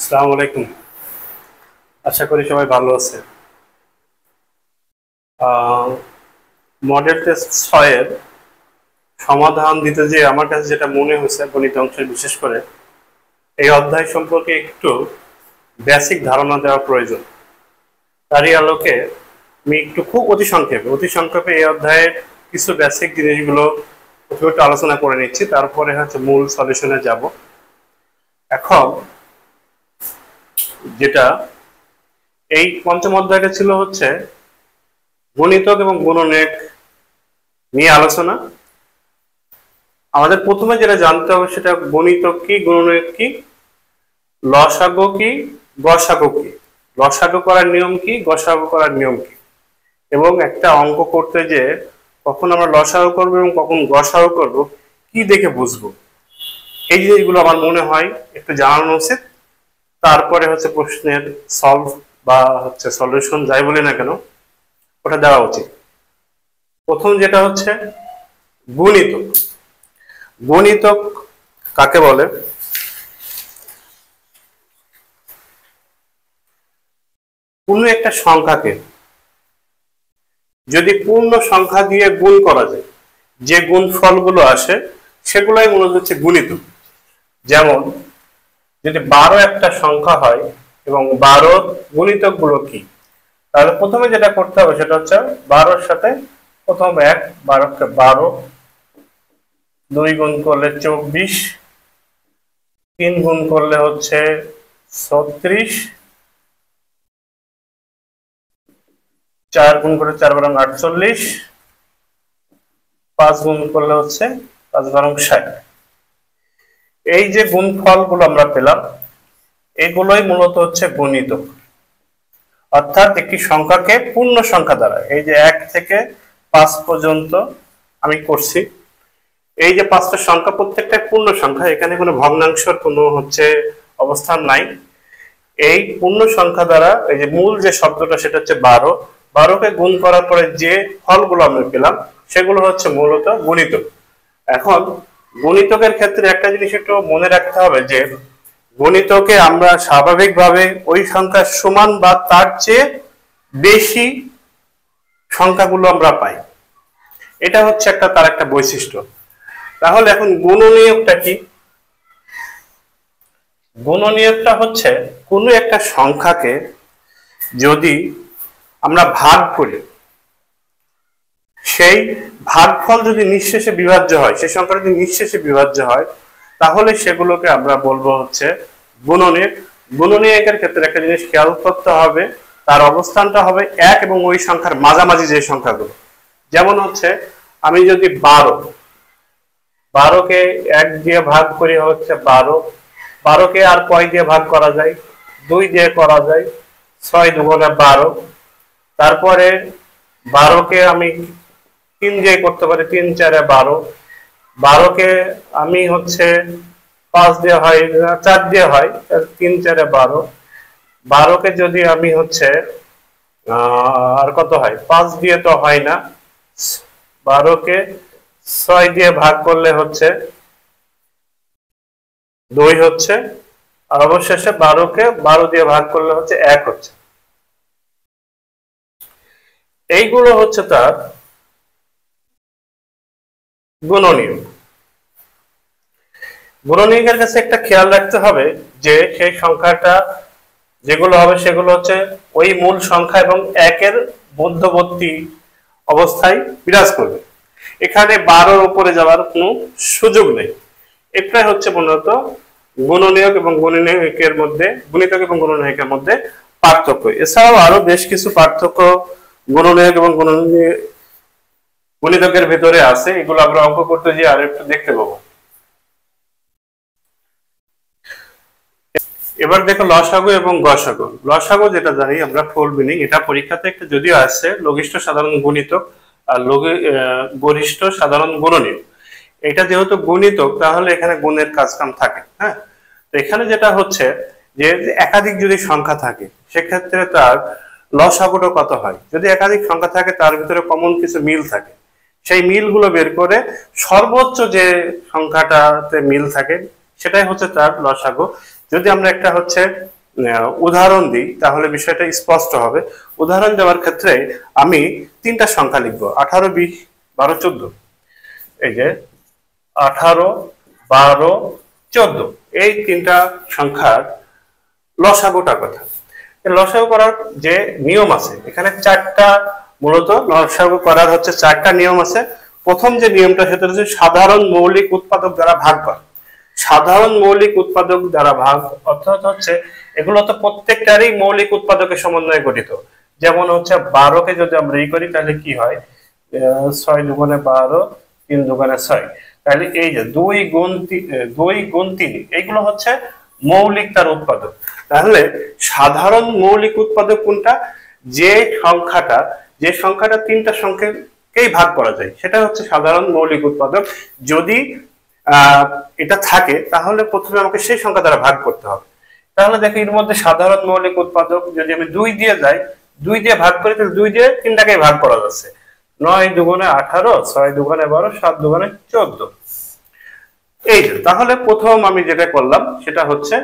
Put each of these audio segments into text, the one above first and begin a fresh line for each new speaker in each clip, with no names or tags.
আসসালামু আলাইকুম। আশা করি সবাই ভালো আছে। মডেল টেস্ট 6 এর সমাধান দিতে যে আমার কাছে যেটা মনে হয়েছে গণিত অংশের বিশেষ করে এই অধ্যায় সম্পর্কে একটু বেসিক ধারণা দেওয়া প্রয়োজন। তারই আলোকে আমি একটু খুব অতি সংক্ষেপে এই অধ্যায়ের কিছু বেসিক জিনিসগুলো প্রথমে একটু আলোচনা করে নিচ্ছি, তারপরে হচ্ছে মূল সলিউশনে যাব। এখন যেটা এই পঞ্চম অধ্যায়টা ছিল হচ্ছে গণিতক এবং গুণনীয়ক নিয়ে আলোচনা। আমাদের প্রথমে যেটা জানতে হবে সেটা গণিতক কি, গুণনীয়ক কি, লসাগু কি, গসাগু কি, লসাগু করার নিয়ম কি, গসাগু করার নিয়ম কি, এবং একটা অঙ্ক করতে যে কখন আমরা লসাগু করবো এবং কখন গসাগু করবো কি দেখে বুঝবো, এই জিনিসগুলো আমার মনে হয় একটু জানানো উচিত। তারপরে হচ্ছে প্রশ্নের সলভ বা হচ্ছে সলিউশন যাই বলি না কেন ওটা দেওয়া উচিত। প্রথম যেটা হচ্ছে গুণিতক। গণিতক কাকে বলে? কোনো একটা সংখ্যাকে যদি পূর্ণ সংখ্যা দিয়ে গুণ করা যায়, যে গুণফলগুলো আসে সেগুলোই মূলত হচ্ছে গুণিতক। যেমন যদি 12 একটা সংখ্যা হয় এবং 12 গুণিতক গুলো কি, তাহলে প্রথমে যেটা করতে হবে সেটা হচ্ছে 12-র সাথে প্রথম 1, 12কে 12, 2 গুণ করলে 24, 3 গুণ করলে হচ্ছে 36, 4 গুণ করে 4 বারং 48, 5 গুণ করলে হচ্ছে 5 বারং 60। এই যে গুণফল গুলো আমরা পেলাম এগুলোই মূলত হচ্ছে গুণিতক। অর্থাৎ একটি সংখ্যাকে পূর্ণ সংখ্যা দ্বারা, এই যে 1 থেকে 5 পর্যন্ত আমি করছি, এই যে 5টা সংখ্যা প্রত্যেকটা পূর্ণ সংখ্যা, এখানে কোনো ভগ্নাংশের কোনো হচ্ছে অবস্থান নাই। এই পূর্ণ সংখ্যা দ্বারা এই যে মূল যে শব্দটা সেটা হচ্ছে 12, 12কে গুণ করার পরে যে ফলগুলো আমরা পেলাম সেগুলো হচ্ছে মূলত গুণিতক। এখন গুণিতকের ক্ষেত্রে একটা জিনিস একটু মনে রাখতে হবে যে গণিতকে আমরা স্বাভাবিকভাবে ওই সংখ্যার সমান বা তার চেয়ে বেশি সংখ্যাগুলো আমরা পাই, এটা হচ্ছে তার একটা বৈশিষ্ট্য। তাহলে এখন গুণনীয়কটা কি? গুণনীয়কটা হচ্ছে কোনো একটা সংখ্যাকে যদি আমরা ভাগ করি, সেই ভাগফল যদি নিঃশেষে বিভাজ্য হয়, সেই সংখ্যা যদি নিঃশেষে বিভাজ্য হয়, তাহলে সেগুলোকে আমরা বলবো হচ্ছে গুণনীয়ক। গুণনীয়কের ক্ষেত্রে একটা জিনিস খেয়াল করতে হবে, তার অবস্থানটা হবে 1 এবং ওই সংখ্যার মাঝামাঝি যে সংখ্যাগুলো। যেমন হচ্ছে আমি যদি 12কে 1 দিয়ে ভাগ করি হচ্ছে 12, 12কে আর কয় দিয়ে ভাগ করা যায়? 2 দিয়ে করা যায়, 6 দুগুণে 12। তারপরে 12কে আমি 3 দিয়ে করতে পারি, 3 4 12। 12কে আমি হচ্ছে 5 দিয়ে হয়, 4 দিয়ে হয়, 3 4 12। 12কে যদি আমি হচ্ছে আর কত হয়, 5 দিয়ে তো হয় না, 12কে 6 দিয়ে ভাগ করলে হচ্ছে 2 হচ্ছে, আর অবশেষে 12কে 12 দিয়ে ভাগ করলে হচ্ছে 1 হচ্ছে। এইগুলো হচ্ছে তার গুণনীয়ক। গুণনীয়কের কাছে একটা খেয়াল রাখতে হবে যে সেই সংখ্যাটা যেগুলো হবে সেগুলো হচ্ছে ওই মূল সংখ্যা এবং 1-এর মধ্যবর্তী অবস্থায় বিরাজ করবে। এখানে 12-র উপরে যাওয়ার কোনো সুযোগ নেই। এটাই হচ্ছে মূলত গুণনীয়ক এবং গুণনীয়কের মধ্যে, গুণিতক এবং গুণনীয়কের মধ্যে পার্থক্য। এছাড়াও আরো বেশ কিছু পার্থক্য গুণনীয়ক এবং গুণিতকের ভিতরে আছে, এগুলো আমরা অঙ্ক করতে গিয়ে আর একটু দেখতে পাবো। এবার দেখো লসাগু এবং গসাগু। লসাগু যেটা জানি আমরা ফুল মিনিং, এটা পরীক্ষাতে একটা যদিও আসছে লঘিষ্ঠ সাধারণ গুণিতক আর গরিষ্ঠ সাধারণ গুণনীয়ক। এটা যেহেতু গুণিতক তাহলে এখানে গুণের কাজকাম থাকে। হ্যাঁ, তো এখানে যেটা হচ্ছে যে একাধিক যদি সংখ্যা থাকে সেক্ষেত্রে তার লসাগুটা কত হয়, যদি একাধিক সংখ্যা থাকে তার ভিতরে কমন কিছু মিল থাকে, সেই মিলগুলো বের করে সর্বোচ্চ যে সংখ্যাটাতে মিল থাকে সেটাই হচ্ছে তার লসাগু। যদি আমরা একটা হচ্ছে উদাহরণ দিই তাহলে বিষয়টা স্পষ্ট হবে। উদাহরণ দেওয়ার ক্ষেত্রে আমি তিনটা সংখ্যা লিখবো, 18, 20, 12, 14। এই যে 18, 12, 14 এই তিনটা সংখ্যার লসাগুটা কথা। লসাগু করার যে নিয়ম আছে, এখানে চারটা, মূলত লসাগু করার হচ্ছে চারটা নিয়ম আছে। প্রথম যে নিয়মটা সেটা হচ্ছে সাধারণ মৌলিক উৎপাদক দ্বারা ভাগ করা। সাধারণ মৌলিক উৎপাদক দ্বারা ভাগ অর্থাৎ হচ্ছে এগুলো তো প্রত্যেকটারই মৌলিক উৎপাদকের সমন্বয়ে গঠিত। যেমন হচ্ছে 12কে যদি আমরা করি তাহলে কি হয়, 6 দুগুণে 12, 3 দুগুণে 6। তাহলে এই যে 2 গুণ 3 এইগুলো হচ্ছে মৌলিক তার উৎপাদক। তাহলে সাধারণ মৌলিক উৎপাদক কোনটা? যে সংখ্যাটা তিনটা সংখ্যাকেই ভাগ করা যায় সেটা হচ্ছে সাধারণ মৌলিক উৎপাদক। যদি এটা থাকে তাহলে প্রথমে আমাকে সেই সংখ্যা দ্বারা ভাগ করতে হবে। তাহলে দেখো এর মধ্যে সাধারণ মৌলিক উৎপাদক যদি আমি 2 দিয়ে যাই, 2 দিয়ে ভাগ করি তাহলে 2 দিয়ে তিনটাকে ভাগ করা যাচ্ছে। 9 দুগুণে 18, 6 দুগুণে 12, 7 দুগুণে 14। এই তাহলে প্রথম আমি যেটা করলাম সেটা হচ্ছে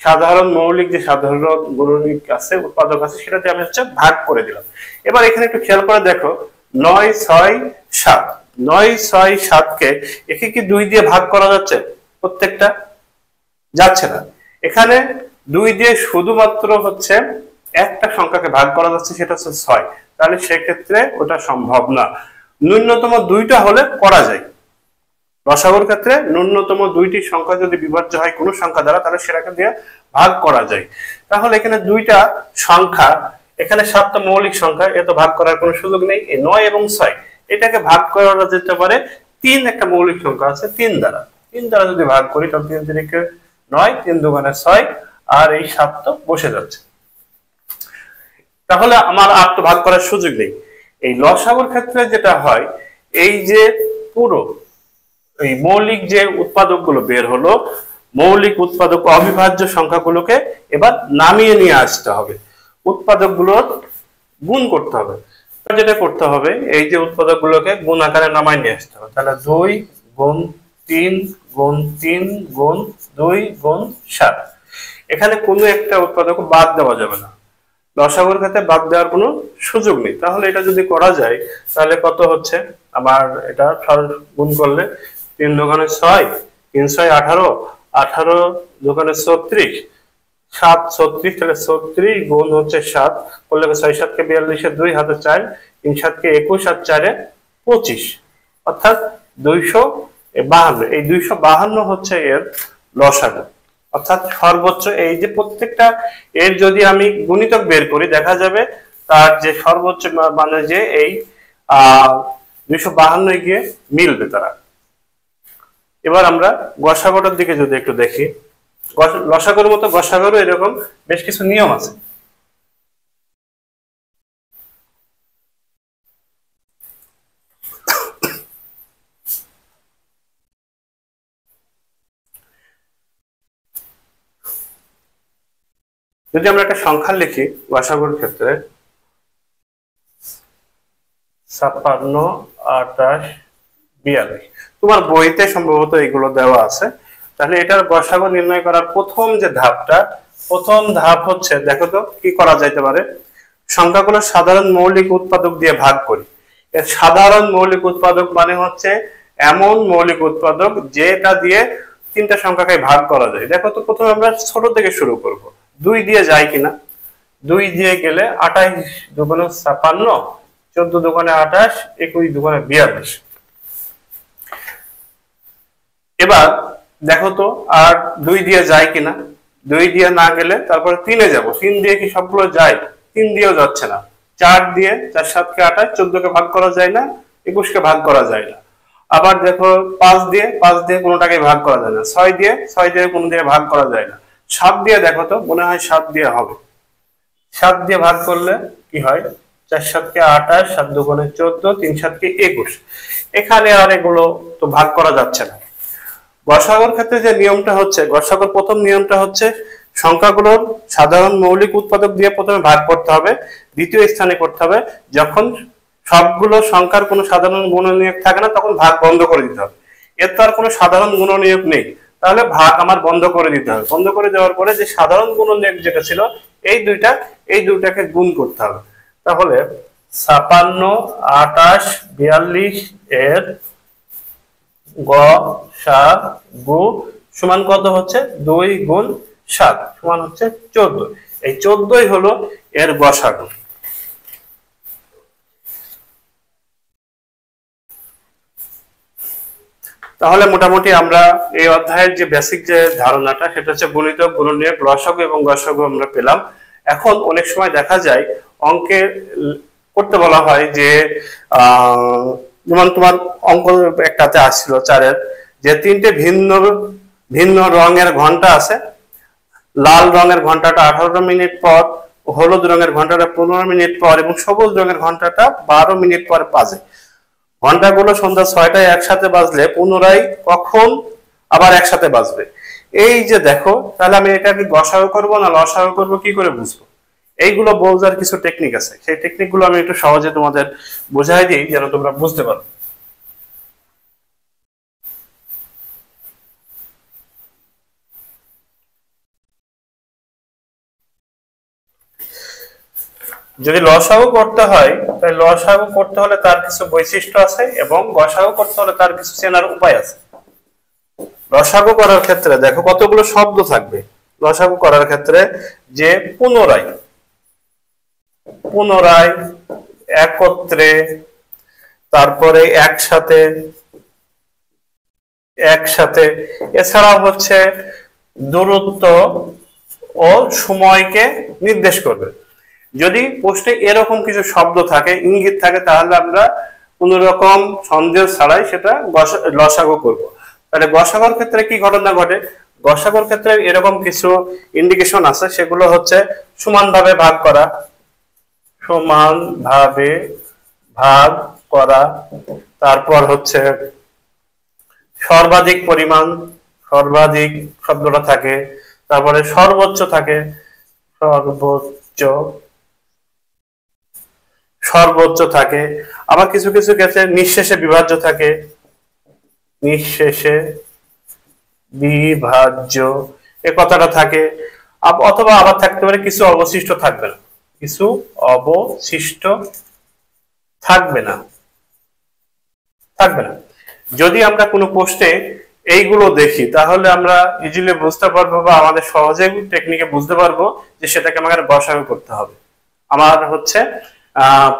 সাধারণ মৌলিক যে সাধারণ মৌলিক আছে উৎপাদক আছে সেটাতে আমি হচ্ছে ভাগ করে দিলাম। এবার এখানে একটু খেয়াল করে দেখো, 9, 6, 7, 9, 6, 7 কে একে কি 2 দিয়ে ভাগ করা যাচ্ছে? প্রত্যেকটা যাচ্ছে না। এখানে 2 দিয়ে শুধুমাত্র হচ্ছে একটা সংখ্যাকে ভাগ করা যাচ্ছে, সেটা হচ্ছে 6। তাহলে সেক্ষেত্রে ওটা সম্ভব না। ন্যূনতম 2টা হলে করা যায়। লসাগুর ক্ষেত্রে ন্যূনতম 2টি সংখ্যা যদি বিভাজ্য হয় কোনো সংখ্যা দ্বারা তাহলে সেটাকে দিয়ে ভাগ করা যায়। তাহলে এখানে 2টা সংখ্যা, এখানে 7টা মৌলিক সংখ্যা, এত ভাগ করার কোনো সুযোগ নেই। এই 9 এবং 6 এটাকে ভাগ করা যেতে পারে 3 একটা মৌলিক সংখ্যা আছে 3 দ্বারা। 3 দ্বারা যদি ভাগ করি তাহলে 3 3 9, 3 দুগুণে 6 আর এই 7 তো বসে যাচ্ছে। তাহলে আমার আর তো ভাগ করার সুযোগ নেই। এই লসাগুর ক্ষেত্রে যেটা হয়, এই যে পুরো এই মৌলিক যে উৎপাদকগুলো বের হলো, মৌলিক উৎপাদক অবিভাজ্য সংখ্যাগুলোকে এবার নামিয়ে নিয়ে আসতে হবে, উৎপাদকগুলোর গুণ করতে হবে। যেটা করতে হবে এই যে উৎপাদকগুলোকে গুণ আকারে নামায় নিয়ে আসতে হবে। তাহলে 2 গুণ 3 গুণ 3 গুণ 2 গুণ 7। এখানে কোনো একটা উৎপাদক বাদ দেওয়া যাবে না। লসাগুর ক্ষেত্রে বাদ দেওয়ার কোনো সুযোগ নেই। তাহলে এটা যদি করা যায় তাহলে কত হচ্ছে আমার, এটা গুণ করলে 3 দুগুণে 6, 3 6 18, 18 দুগুণে 36, 7 36, তাহলে 36 গুণ হচ্ছে 7 করলে 6 7 কে 42, 2 হাতে 4, 3 7 কে 21 আর 4 25, অর্থাৎ 252। এই 252 হচ্ছে এর লসাগু। অর্থাৎ সর্বোচ্চ এই যে প্রত্যেকটা এর যদি আমি গুণিতক বের করি দেখা যাবে তার যে সর্বোচ্চ মানে যে এই 252 গিয়ে মিলবে তারা। এবার আমরা গসাগুটার দিকে যদি একটু দেখি, লসাগুর মতো গসাগুরও এরকম বেশ কিছু নিয়ম আছে। যদি আমরা একটা সংখ্যা লিখি গসাগুর ক্ষেত্রে 56, 28, 42, তোমার বইতে সম্ভবত এগুলো দেওয়া আছে। তাহলে এটার গসাগু নির্ণয় করার প্রথম ধাপ হচ্ছে, দেখো তো কি করা যাইতে পারে। সংখ্যাগুলো সাধারণ মৌলিক উৎপাদক দিয়ে ভাগ করি। এর সাধারণ মৌলিক উৎপাদক মানে হচ্ছে এমন মৌলিক উৎপাদক যেটা দিয়ে তিনটা সংখ্যাকে ভাগ করা যায়। দেখো তো প্রথমে আমরা ছোট থেকে শুরু করব। 2 দিয়ে যায় কিনা, 2 দিয়ে গেলে 28 দুগুণে 56, 14 দুগুণে 28, 21 দুগুণে 42। এবার দেখো তো আর 2 দিয়ে যায় কিনা, 2 দিয়ে না গেলে তারপরে 3-এ যাব। 3 দিয়ে কি সবগুলো যায়? 3 দিয়েও যাচ্ছে না। 4 দিয়ে, 4 7 কে 28, 14 কে ভাগ করা যায় না, 21 কে ভাগ করা যায় না। আবার দেখো 5 দিয়ে কোনোটাকে ভাগ করা যায় না। 6 দিয়ে কোনো দিয়ে ভাগ করা যায় না। 7 দিয়ে দেখো তো, মনে হয় 7 দিয়ে হবে। 7 দিয়ে ভাগ করলে কি হয়? 4 7 কে 28, 7 দুগুণে 14, 3 7 কে 21। এখানে আর এগুলো তো ভাগ করা যাচ্ছে না। গসাগুর ক্ষেত্রে যে নিয়মটা হচ্ছে, গসাগুর প্রথম নিয়মটা হচ্ছে সংখ্যাগুলোর সাধারণ মৌলিক উৎপাদক দিয়ে প্রথমে ভাগ করতে হবে, দ্বিতীয় স্থানে করতে হবে যখন সবগুলো সংখ্যার কোনো সাধারণ গুণনীয়ক থাকে না তখন ভাগ বন্ধ করে দিতে হবে। এর তো আর কোনো সাধারণ গুণনীয়ক নেই, তাহলে ভাগ আমার বন্ধ করে দিতে হবে। বন্ধ করে দেওয়ার পরে যে সাধারণ গুণনীয়ক যেটা ছিল এই দুইটাকে গুণ করতে হবে। তাহলে 56, 28, 42 এর গসাগু সমান কত হচ্ছে? 2 গুণ 7 সমান হচ্ছে 14। এই 14ই হলো এর গসাগু। তাহলে মোটামুটি আমরা এই অধ্যায়ের যে বেসিক যে ধারণাটা সেটা হচ্ছে গুণিতক, গুণনীয়ক, লসাগু এবং গসাগু আমরা পেলাম। এখন অনেক সময় দেখা যায় অঙ্কে করতে বলা হয় যে যেমন তোমার অঙ্ক একটাতে আসছিল 4-এর যে 3টে ভিন্ন ভিন্ন রঙের ঘন্টা আছে, লাল রঙের ঘন্টাটা 18 মিনিট পর, হলুদ রঙের ঘন্টাটা 15 মিনিট পর এবং সবুজ রঙের ঘন্টাটা 12 মিনিট পর বাজে। ঘন্টাগুলো সন্ধ্যা 6টায় একসাথে বাজলে পুনরায় কখন আবার একসাথে বাজবে? এই যে দেখো, তাহলে আমি এটা কি গসাগু করব না লসাগু করব, কি করে বুঝবো? এইগুলো বোঝার কিছু টেকনিক আছে, সেই টেকনিক গুলো আমি একটু সহজে তোমাদের বোঝাই দিই যেন তোমরা বুঝতে পারো। যদি লসাগু করতে হয় তাহলে লসাগু করতে হলে তার কিছু বৈশিষ্ট্য আছে এবং গসাগু করতে হলে তার কিছু চেনার উপায় আছে। লসাগু করার ক্ষেত্রে দেখো কতগুলো শব্দ থাকবে। লসাগু করার ক্ষেত্রে যে পুনরায়, পুনরায়, একত্রে, তারপরে একসাথে, একসাথে, এছাড়াও হচ্ছে দূরত্ব ও সময়কে নির্দেশ করবে। যদি প্রশ্নে এরকম কিছু শব্দ থাকে, ইঙ্গিত থাকে, তাহলে আমরা কোন রকম সন্দেহ ছাড়াই সেটা লসাগু করব। তাহলে গসাগুর ক্ষেত্রে কি ঘটনা ঘটে? গসাগুর ক্ষেত্রে এরকম কিছু ইন্ডিকেশন আছে, সেগুলো হচ্ছে সমানভাবে ভাগ করা, সমানভাবে ভাগ করা, তারপর হচ্ছে সর্বাধিক পরিমাণ, সর্বাধিক শব্দটা থাকে, তারপরে সর্বোচ্চ থাকে, সর্বোচ্চ, সর্বোচ্চ থাকে, আবার কিছু কিছু ক্ষেত্রে নিঃশেষে বিভাজ্য থাকে, নিঃশেষে বিভাজ্য এ কথাটা থাকে, অথবা আবার থাকতে পারে কিছু অবশিষ্ট থাকবে না, কিছু অবশিষ্ট থাকবে না, থাকবে না। যদি আমরা কোনো পোস্টে এইগুলো দেখি তাহলে আমরা ইজিলি বুঝতে পারবো বা আমাদের সহজে টেকনিকে বুঝতে পারবো যে সেটাকে আমাকে গসাগু করতে হবে। আমার হচ্ছে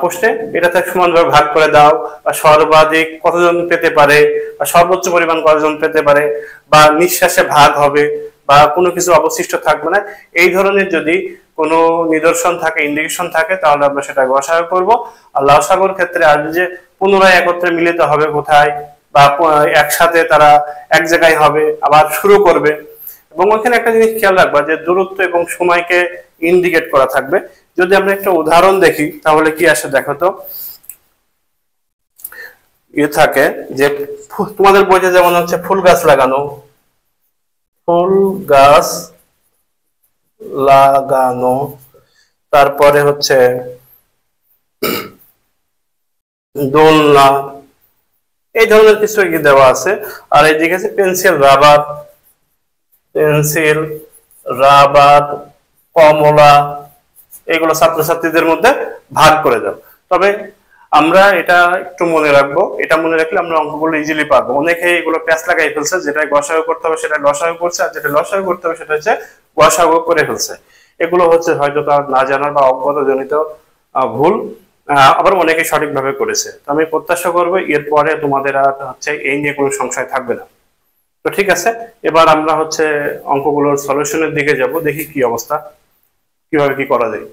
পোস্টে এটাতে সমানভাবে ভাগ করে দাও, বা সর্বাধিক কতজন পেতে পারে, বা সর্বোচ্চ পরিমাণ কতজন পেতে পারে, বা নিঃশ্বাসে ভাগ হবে, বা কোনো কিছু অবশিষ্ট থাকবে না, এই ধরনের যদি কোনো নিদর্শন থাকে, ইন্ডিকেশন থাকে, তাহলে আমরা সেটা গসাগু করব। আর লসাগুর ক্ষেত্রে আসবে যে পুনরায় একত্রে মিলিত হবে কোথায়, বা একসাথে তারা এক জায়গায় হবে, আবার শুরু করবে। এবং ওখানে একটা জিনিস খেয়াল রাখবা যে দূরত্ব এবং সময়কে ইন্ডিকেট করা থাকবে। যদি আমরা একটা উদাহরণ দেখি তাহলে কি আসে দেখো তো, থাকে যে তোমাদের বইতে যেমন হচ্ছে ফুল গাছ লাগানো, ফুল গাছ লাগানো, তারপরে হচ্ছে দোলনা, এই ধরনের কিছু দেওয়া আছে। আর এইদিকে আছে পেন্সিল রাবার, পেন্সিল রাবার, কমলা, এগুলো ছাত্রছাত্রীদের মধ্যে ভাগ করে দাও। তবে আমরা এটা একটু মনে রাখবো, এটা মনে রাখলে আমরা অঙ্কগুলো ইজিলি পারবো। অনেকে এগুলো প্যাচ লাগাই ফেলছে, যেটা গসাগু করতে হবে সেটা লসাগু করছে, আর যেটা লসাগু করতে হবে সেটা হচ্ছে গসাগু করে ফেলছে। এগুলো হচ্ছে হয়তো তার না জানার বা অজ্ঞতা জনিত ভুল, আবার অনেকে সঠিকভাবে করেছে। তো আমি প্রত্যাশা করবো এরপরে তোমাদের আর হচ্ছে এই নিয়ে কোনো সংশয় থাকবে না। তো ঠিক আছে, এবার আমরা হচ্ছে অঙ্কগুলোর সলিউশনের দিকে যাব, দেখি কি অবস্থা, কিভাবে কি করা যায়।